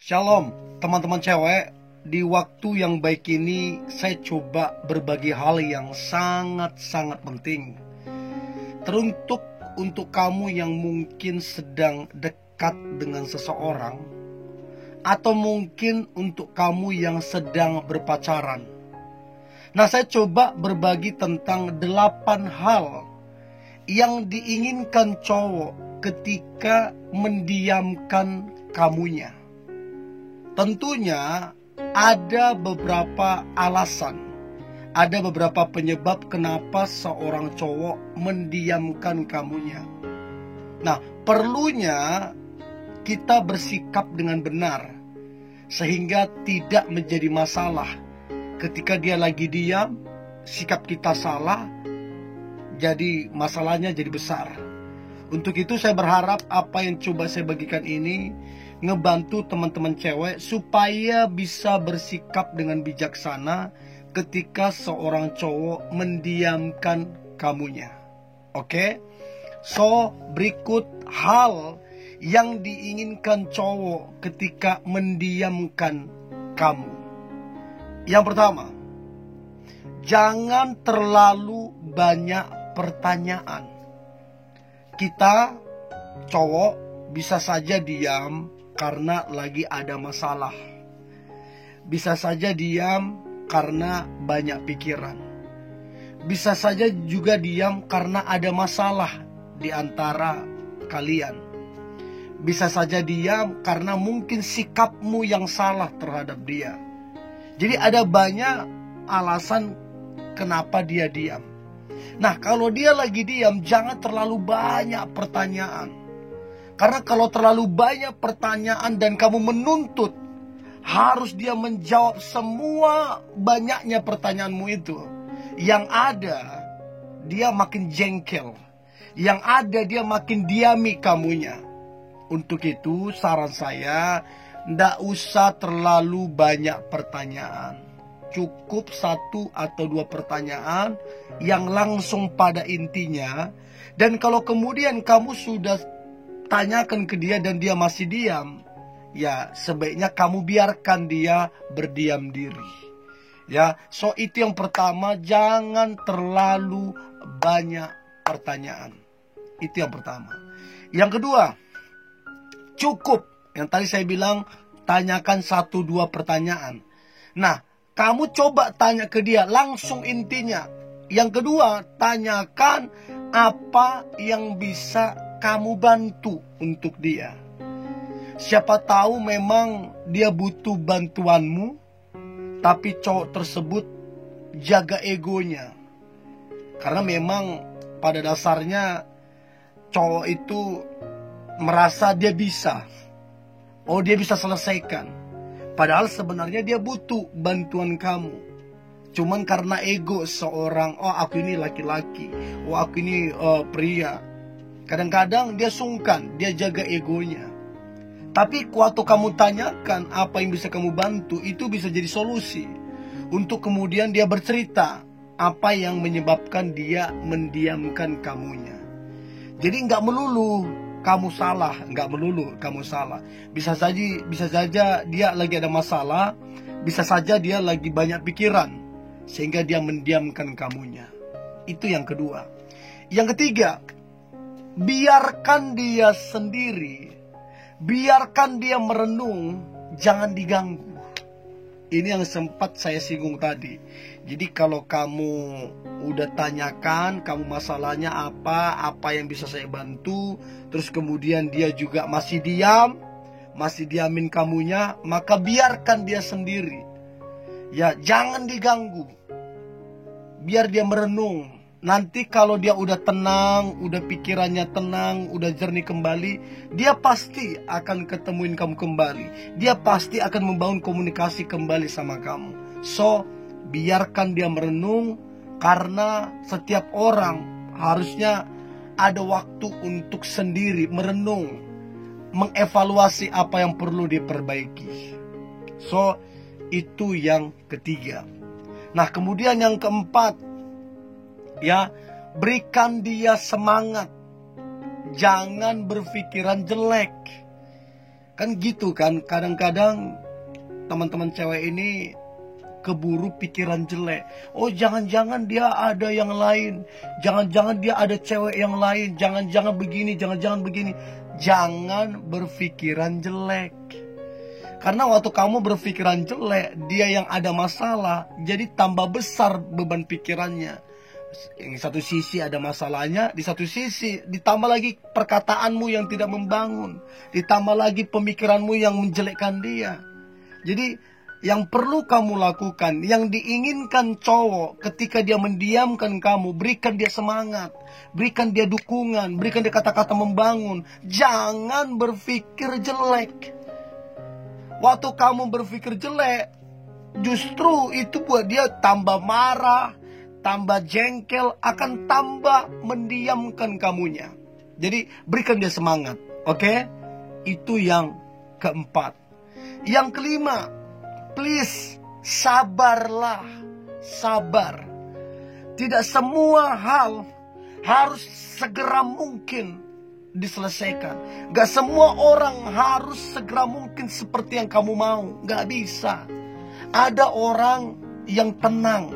Shalom, teman-teman cewek. Di waktu yang baik ini, saya coba berbagi hal yang sangat-sangat penting. Teruntuk untuk kamu yang mungkin sedang dekat dengan seseorang, atau mungkin untuk kamu yang sedang berpacaran. Nah, saya coba berbagi tentang 8 hal yang diinginkan cowok ketika mendiamkan kamunya. Tentunya ada beberapa alasan, ada beberapa penyebab kenapa seorang cowok mendiamkan kamunya. Nah, perlunya kita bersikap dengan benar sehingga tidak menjadi masalah. Ketika dia lagi diam, sikap kita salah, jadi masalahnya jadi besar. Untuk itu saya berharap apa yang coba saya bagikan ini ngebantu teman-teman cewek supaya bisa bersikap dengan bijaksana ketika seorang cowok mendiamkan kamunya. Oke? So, berikut hal yang diinginkan cowok ketika mendiamkan kamu. Yang pertama, jangan terlalu banyak pertanyaan. Kita cowok bisa saja diam karena lagi ada masalah. Bisa saja diam karena banyak pikiran. Bisa saja juga diam karena ada masalah di antara kalian. Bisa saja diam karena mungkin sikapmu yang salah terhadap dia. Jadi ada banyak alasan kenapa dia diam. Nah, kalau dia lagi diam, jangan terlalu banyak pertanyaan. Karena kalau terlalu banyak pertanyaan dan kamu menuntut harus dia menjawab semua banyaknya pertanyaanmu itu, yang ada dia makin jengkel, yang ada dia makin diami kamunya. Untuk itu saran saya, ndak usah terlalu banyak pertanyaan. Cukup 1 atau 2 pertanyaan yang langsung pada intinya. Dan kalau kemudian kamu sudah tanyakan ke dia dan dia masih diam, ya sebaiknya kamu biarkan dia berdiam diri. Ya, so itu yang pertama, jangan terlalu banyak pertanyaan. Itu yang pertama. Yang kedua, cukup. Yang tadi saya bilang, tanyakan 1-2 pertanyaan. Nah, kamu coba tanya ke dia langsung intinya. Yang kedua, tanyakan apa yang bisa kamu bantu untuk dia. Siapa tahu memang dia butuh bantuanmu, tapi cowok tersebut jaga egonya. Karena memang pada dasarnya cowok itu merasa dia bisa. Oh, dia bisa selesaikan. Padahal sebenarnya dia butuh bantuan kamu. Cuman karena ego seorang, oh aku ini laki-laki, oh aku ini pria. Kadang-kadang dia sungkan, dia jaga egonya. Tapi waktu kamu tanyakan apa yang bisa kamu bantu, itu bisa jadi solusi. Untuk kemudian dia bercerita apa yang menyebabkan dia mendiamkan kamunya. Jadi nggak melulu kamu salah, nggak melulu kamu salah. Bisa saja dia lagi ada masalah, bisa saja dia lagi banyak pikiran, sehingga dia mendiamkan kamunya. Itu yang kedua. Yang ketiga, biarkan dia sendiri. Biarkan dia merenung, jangan diganggu. Ini yang sempat saya singgung tadi. Jadi kalau kamu udah tanyakan, kamu masalahnya apa yang bisa saya bantu, terus kemudian dia juga masih diam, masih diamin kamunya, maka biarkan dia sendiri. Ya, jangan diganggu. Biar dia merenung. Nanti kalau dia udah tenang, udah pikirannya tenang, udah jernih kembali, dia pasti akan ketemuin kamu kembali. Dia pasti akan membangun komunikasi kembali sama kamu. So, biarkan dia merenung, karena setiap orang harusnya ada waktu untuk sendiri merenung, mengevaluasi apa yang perlu diperbaiki. So, itu yang ketiga. Nah, kemudian yang keempat, ya, berikan dia semangat. Jangan berpikiran jelek. Kan gitu kan, kadang-kadang teman-teman cewek ini keburu pikiran jelek. Oh, jangan-jangan dia ada yang lain. Jangan-jangan dia ada cewek yang lain. Jangan-jangan begini, jangan-jangan begini. Jangan berpikiran jelek. Karena waktu kamu berpikiran jelek, dia yang ada masalah, jadi tambah besar beban pikirannya. Yang satu sisi ada masalahnya, di satu sisi ditambah lagi perkataanmu yang tidak membangun, ditambah lagi pemikiranmu yang menjelekkan dia. Jadi yang perlu kamu lakukan, yang diinginkan cowok ketika dia mendiamkan kamu, berikan dia semangat, berikan dia dukungan, berikan dia kata-kata membangun. Jangan berpikir jelek. Waktu kamu berpikir jelek, justru itu buat dia tambah marah, tambah jengkel, akan tambah mendiamkan kamunya. Jadi berikan dia semangat, oke? Itu yang keempat. Yang kelima, please sabarlah, sabar. Tidak semua hal harus segera mungkin diselesaikan. Gak semua orang harus segera mungkin seperti yang kamu mau. Gak bisa. Ada orang yang tenang,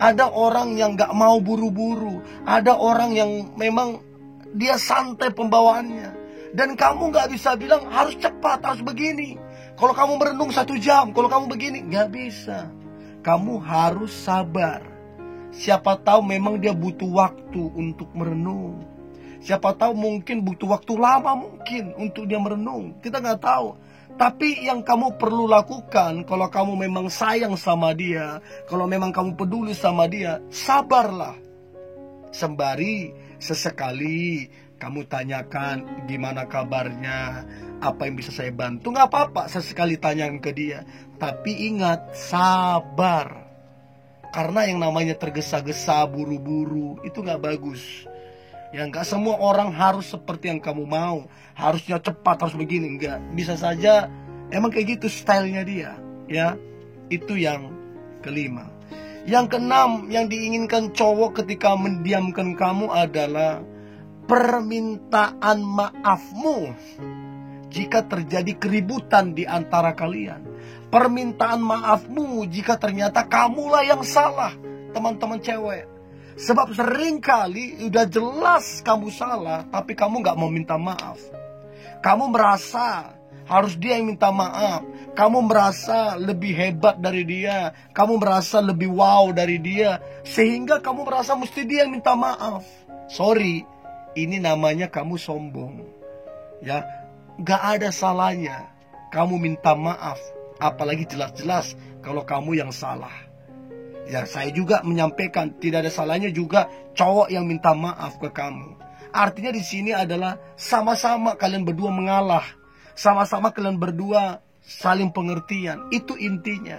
ada orang yang gak mau buru-buru, ada orang yang memang dia santai pembawaannya. Dan kamu gak bisa bilang harus cepat, harus begini. Kalau kamu merenung 1 jam, kalau kamu begini, gak bisa. Kamu harus sabar. Siapa tahu memang dia butuh waktu untuk merenung. Siapa tahu mungkin butuh waktu lama mungkin untuk dia merenung. Kita gak tahu. Tapi yang kamu perlu lakukan, kalau kamu memang sayang sama dia, kalau memang kamu peduli sama dia, sabarlah. Sembari sesekali kamu tanyakan gimana kabarnya, apa yang bisa saya bantu. Gak apa-apa sesekali tanyakan ke dia. Tapi ingat, sabar. Karena yang namanya tergesa-gesa, buru-buru, itu gak bagus. Ya, gak semua orang harus seperti yang kamu mau. Harusnya cepat, harus begini. Enggak, bisa saja emang kayak gitu stylenya dia. Ya, itu yang kelima. Yang keenam, yang diinginkan cowok ketika mendiamkan kamu adalah permintaan maafmu jika terjadi keributan di antara kalian. Permintaan maafmu jika ternyata kamulah yang salah, teman-teman cewek. Sebab seringkali udah jelas kamu salah, tapi kamu gak mau minta maaf. Kamu merasa harus dia yang minta maaf. Kamu merasa lebih hebat dari dia. Kamu merasa lebih wow dari dia. Sehingga kamu merasa mesti dia yang minta maaf. Sorry, ini namanya kamu sombong. Ya, gak ada salahnya kamu minta maaf. Apalagi jelas-jelas kalau kamu yang salah. Ya, saya juga menyampaikan tidak ada salahnya juga cowok yang minta maaf ke kamu. Artinya di sini adalah sama-sama kalian berdua mengalah. Sama-sama kalian berdua saling pengertian. Itu intinya.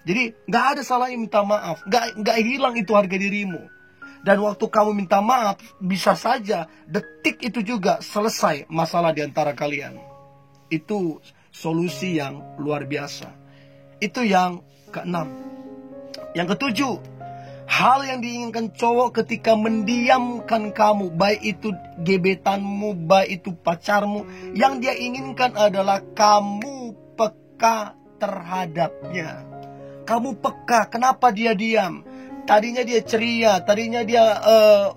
Jadi gak ada salahnya minta maaf. Gak hilang itu harga dirimu. Dan waktu kamu minta maaf, bisa saja detik itu juga selesai masalah di antara kalian. Itu solusi yang luar biasa. Itu yang keenam. Yang ketujuh, hal yang diinginkan cowok ketika mendiamkan kamu, baik itu gebetanmu, baik itu pacarmu, yang dia inginkan adalah kamu peka terhadapnya. Kamu peka, kenapa dia diam? Tadinya dia ceria, tadinya dia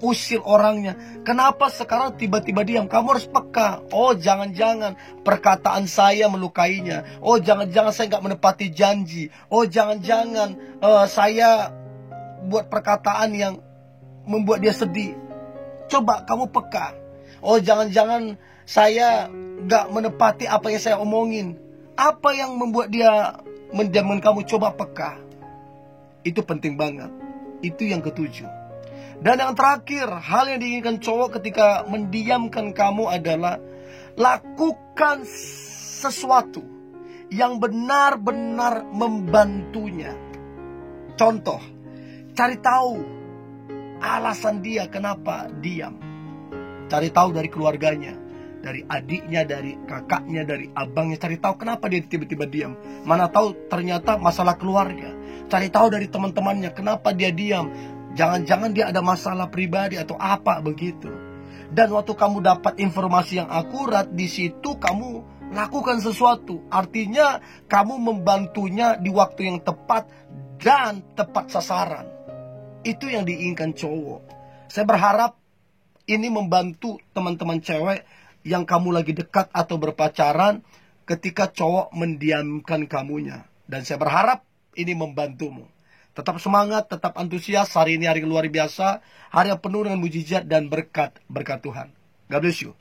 usir orangnya. Kenapa sekarang tiba-tiba diam? Kamu harus peka. Oh, jangan-jangan perkataan saya melukainya. Oh, jangan-jangan saya nggak menepati janji. Oh, jangan-jangan saya buat perkataan yang membuat dia sedih. Coba kamu peka. Oh, jangan-jangan saya nggak menepati apa yang saya omongin. Apa yang membuat dia mendiamkan kamu? Coba peka. Itu penting banget. Itu yang ketujuh. Dan yang terakhir, hal yang diinginkan cowok ketika mendiamkan kamu adalah lakukan sesuatu yang benar-benar membantunya. Contoh, cari tahu alasan dia kenapa diam. Cari tahu dari keluarganya, dari adiknya, dari kakaknya, dari abangnya. Cari tahu kenapa dia tiba-tiba diam. Mana tahu ternyata masalah keluarga. Cari tahu dari teman-temannya kenapa dia diam. Jangan-jangan dia ada masalah pribadi atau apa begitu. Dan waktu kamu dapat informasi yang akurat, di situ kamu Lakukan sesuatu. Artinya kamu membantunya di waktu yang tepat dan tepat sasaran. Itu yang diinginkan cowok. Saya berharap ini membantu teman-teman cewek yang kamu lagi dekat atau berpacaran ketika cowok mendiamkan kamunya. Dan saya berharap ini membantumu. Tetap semangat, tetap antusias. Hari ini hari luar biasa. Hari yang penuh dengan mujizat dan berkat Tuhan. God bless you.